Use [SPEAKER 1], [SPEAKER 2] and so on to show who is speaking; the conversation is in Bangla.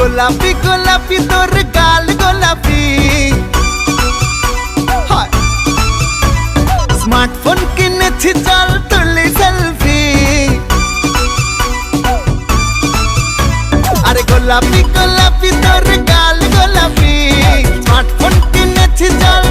[SPEAKER 1] গোলাপি গোলাপি তোর গাল গোলাপি স্মার্টফোন কিনেছি চল তুলি সেলফি আরে গোলাপি গোলাপি তোর গাল গোলাপি স্মার্টফোন কিনেছি চল